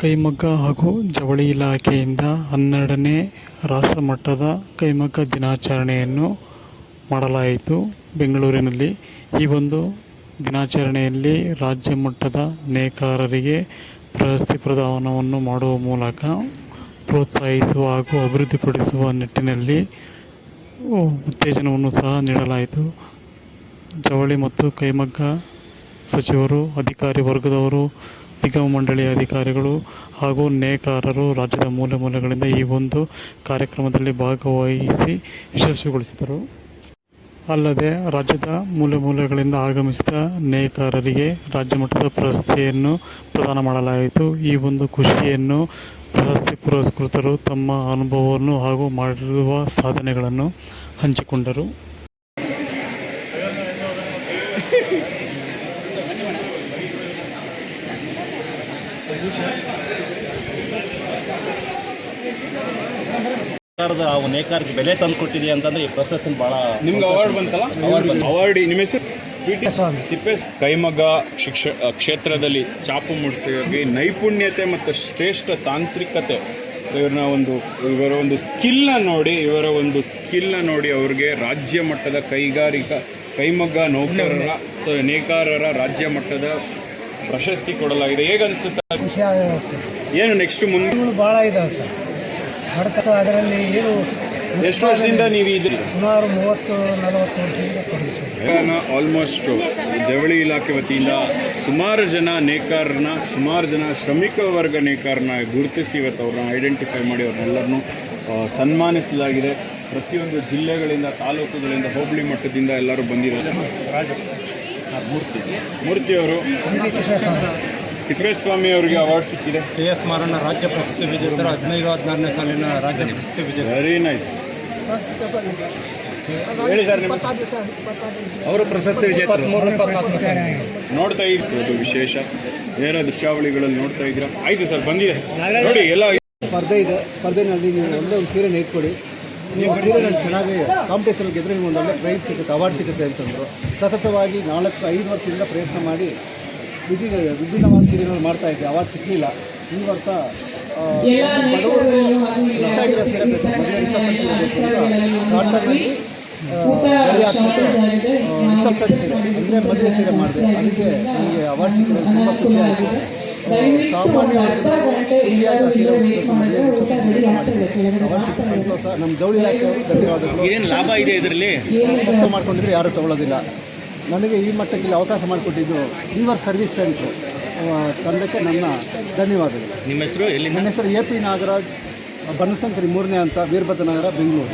ಕೈಮಗ್ಗ ಹಾಗೂ ಜವಳಿ ಇಲಾಖೆಯಿಂದ 12ನೇ ರಾಷ್ಟ್ರಮಟ್ಟದ ಕೈಮಗ್ಗ ದಿನಾಚರಣೆಯನ್ನು ಮಾಡಲಾಯಿತು ಬೆಂಗಳೂರಿನಲ್ಲಿ. ಈ ಒಂದು ದಿನಾಚರಣೆಯಲ್ಲಿ ರಾಜ್ಯ ಮಟ್ಟದ ನೇಕಾರರಿಗೆ ಪ್ರಶಸ್ತಿ ಪ್ರದಾನವನ್ನು ಮಾಡುವ ಮೂಲಕ ಪ್ರೋತ್ಸಾಹಿಸುವ ಹಾಗೂ ಅಭಿವೃದ್ಧಿಪಡಿಸುವ ನಿಟ್ಟಿನಲ್ಲಿ ಉತ್ತೇಜನವನ್ನು ಸಹ ನೀಡಲಾಯಿತು. ಜವಳಿ ಮತ್ತು ಕೈಮಗ್ಗ ಸಚಿವರು, ಅಧಿಕಾರಿ ವರ್ಗದವರು, ನಿಗಮ ಮಂಡಳಿಯ ಅಧಿಕಾರಿಗಳು ಹಾಗೂ ನೇಕಾರರು ರಾಜ್ಯದ ಮೂಲೆ ಮೂಲೆಗಳಿಂದ ಈ ಒಂದು ಕಾರ್ಯಕ್ರಮದಲ್ಲಿ ಭಾಗವಹಿಸಿ ಯಶಸ್ವಿಗೊಳಿಸಿದರು. ಅಲ್ಲದೆ ರಾಜ್ಯದ ಮೂಲೆ ಮೂಲೆಗಳಿಂದ ಆಗಮಿಸಿದ ನೇಕಾರರಿಗೆ ರಾಜ್ಯ ಮಟ್ಟದ ಪ್ರಶಸ್ತಿಯನ್ನು ಪ್ರದಾನ ಮಾಡಲಾಯಿತು. ಈ ಒಂದು ಖುಷಿಯನ್ನು ಪ್ರಶಸ್ತಿ ಪುರಸ್ಕೃತರು ತಮ್ಮ ಅನುಭವವನ್ನು ಹಾಗೂ ಮಾಡಿರುವ ಸಾಧನೆಗಳನ್ನು ಹಂಚಿಕೊಂಡರು. ನೇಕಾರಕ್ಕೆ ಬೆಲೆ ತಂದು ಕೊಟ್ಟಿದೆ ಅಂತಂದ್ರೆ ಈ ಪ್ರಶಸ್ತಿ ಬಹಳ. ನಿಮ್ಗೆ ಅವಾರ್ಡ್ ಬಂತಲ್ಲ? ಅವಾರ್ಡ್ ನಿಮ್ಮ ಹೆಸರು? ತಿಪ್ಪೇಸ್ವಾಮಿ. ಕೈಮಗ್ಗ ಕ್ಷೇತ್ರದಲ್ಲಿ ಚಾಪು ಮೂಡಿಸಿ ನೈಪುಣ್ಯತೆ ಮತ್ತು ಶ್ರೇಷ್ಠ ತಾಂತ್ರಿಕತೆ. ಸೊ ಇವರ ಒಂದು ಸ್ಕಿಲ್ನ ನೋಡಿ ಅವ್ರಿಗೆ ರಾಜ್ಯ ಮಟ್ಟದ ಕೈಮಗ್ಗ ನೇಕಾರರ ರಾಜ್ಯ ಮಟ್ಟದ ಪ್ರಶಸ್ತಿ ಕೊಡಲಾಗಿದೆ. ಹೇಗನ್ನಿಸ್ತು ಸರ್? ಖುಷಿ ಆಗುತ್ತೆ. ಏನು ನೆಕ್ಸ್ಟ್ ಮುಂದೆ ಭಾಳ ಇದಾವೆ ಸರ್. ಅದರಲ್ಲಿ ಏನು ಎಷ್ಟು ವರ್ಷದಿಂದ ನೀವು ಇದ್ರಿ? ಸುಮಾರು 30-40 ವರ್ಷದಿಂದ ಕೊಡಿಸ್ತೀವಿ. ಆಲ್ಮೋಸ್ಟ್ ಜವಳಿ ಇಲಾಖೆ ವತಿಯಿಂದ ಸುಮಾರು ಜನ ಶ್ರಮಿಕ ವರ್ಗ ನೇಕಾರನ ಗುರುತಿಸಿ ಇವತ್ತು ಅವ್ರನ್ನ ಐಡೆಂಟಿಫೈ ಮಾಡಿ ಅವ್ರನ್ನೆಲ್ಲರನ್ನೂ ಸನ್ಮಾನಿಸಲಾಗಿದೆ. ಪ್ರತಿಯೊಂದು ಜಿಲ್ಲೆಗಳಿಂದ, ತಾಲೂಕುಗಳಿಂದ, ಹೋಬಳಿ ಮಟ್ಟದಿಂದ ಎಲ್ಲರೂ ಬಂದಿದ್ದಾರೆ. ಮೂರ್ತಿಯವರು ತಿಪ್ಪೇಸ್ವಾಮಿ ಅವರಿಗೆ ಅವಾರ್ಡ್ ಸಿಕ್ಕಿದೆ. KS ಮಾರಣ್ಣ ರಾಜ್ಯ ಪ್ರಶಸ್ತಿ ವಿಜೇತರು 15-16ನೇ ಸಾಲಿನ ರಾಜ್ಯ ಪ್ರಶಸ್ತಿ ವಿಜೇತ. Very nice. ಹೇಳಿ ಸರ್, ಅವರು ಪ್ರಶಸ್ತಿ ವಿಜೇತರು. ನೋಡ್ತಾ ಇದ್ದು ವಿಶೇಷ ಬೇರೆ ದೃಶ್ಯಾವಳಿಗಳಲ್ಲಿ ನೋಡ್ತಾ ಇದ್ದೀರಾ. ಆಯ್ತು ಸರ್, ಬಂದಿದೆ ನೋಡಿ. ಎಲ್ಲ ಸ್ಪರ್ಧೆ ಇದೆ. ಸ್ಪರ್ಧೆನಲ್ಲಿ ನೀವು ಒಳ್ಳೆ ಒಂದು ಸೀರೆ ನೇತ್ಕೊಡಿ. ನೀವು ಸೀರೆನಲ್ಲಿ ಚೆನ್ನಾಗಿ ಕಾಂಪಿಟೇಷನ್ ಗೆದ್ದರೆ ನಿಮ್ಗೆ ಒಂದು ಒಳ್ಳೆ ಪ್ರೈಸ್ ಸಿಗುತ್ತೆ, ಅವಾರ್ಡ್ ಸಿಗುತ್ತೆ ಅಂತಂದರು. ಸತತವಾಗಿ 4-5 ವರ್ಷದಿಂದ ಪ್ರಯತ್ನ ಮಾಡಿ ವಿಭಿನ್ನವಾದ ಸೀರೆಗಳು ಮಾಡ್ತಾಯಿದ್ದೆ. ಅವಾರ್ಡ್ ಸಿಕ್ಕಲಿಲ್ಲ. ಈ ವರ್ಷ ಹೆಚ್ಚಾಗಿರೋ ಸೀರೆ ಬೇಕು, ಮದುವೆ ರಿಸೆಪ್ಷನ್ ಸೀರೆ ಬೇಕು ಅಂತ ಕಾಟನ್ನಲ್ಲಿ ರಿಸೆಪ್ಷನ್ ಸೀರೆ ಅಂದರೆ ಮದುವೆ ಸೀರೆ ಮಾಡಿದೆ. ಅದಕ್ಕೆ ನನಗೆ ಅವಾರ್ಡ್ ಸಿಕ್ಕಿರೋದು ತುಂಬ ಖುಷಿ ಆಯಿತು. ಸಾಮಾನ್ಯವಾಗಿ ಖುಷಿಯಾಗಿ ಸೀರೆ ಉಳಿಸಬೇಕು, ಮದುವೆ ರಿಸೆಪ್ಷನ್ ಅವಾರ್ಡ್ ಸಿಕ್ಕ ಸಂತೋಷ. ನಮ್ಮ ಜವಳಿ ಇಲಾಖೆಯವರು ಧನ್ಯವಾದಗಳು. ಏನು ಲಾಭ ಇದೆ ಇದರಲ್ಲಿ? ಕಷ್ಟ ಮಾಡ್ಕೊಂಡಿದ್ರೆ ಯಾರೂ ತೊಗೊಳ್ಳೋದಿಲ್ಲ. ನನಗೆ ಈ ಮಟ್ಟಕ್ಕೆ ಅವಕಾಶ ಮಾಡಿಕೊಟ್ಟಿದ್ದು ವೀವರ್ ಸರ್ವಿಸ್ ಸೆಂಟ್ರು ತಂಡಕ್ಕೆ ನನ್ನ ಧನ್ಯವಾದಗಳು. ನಿಮ್ಮ ಹೆಸರು? ನನ್ನ ಹೆಸರು AP ನಾಗರಾಜ್, ಬನಶಂಕರಿ 3ನೇ ಅಂತ, ವೀರಭದ್ರನಗರ, ಬೆಂಗಳೂರು.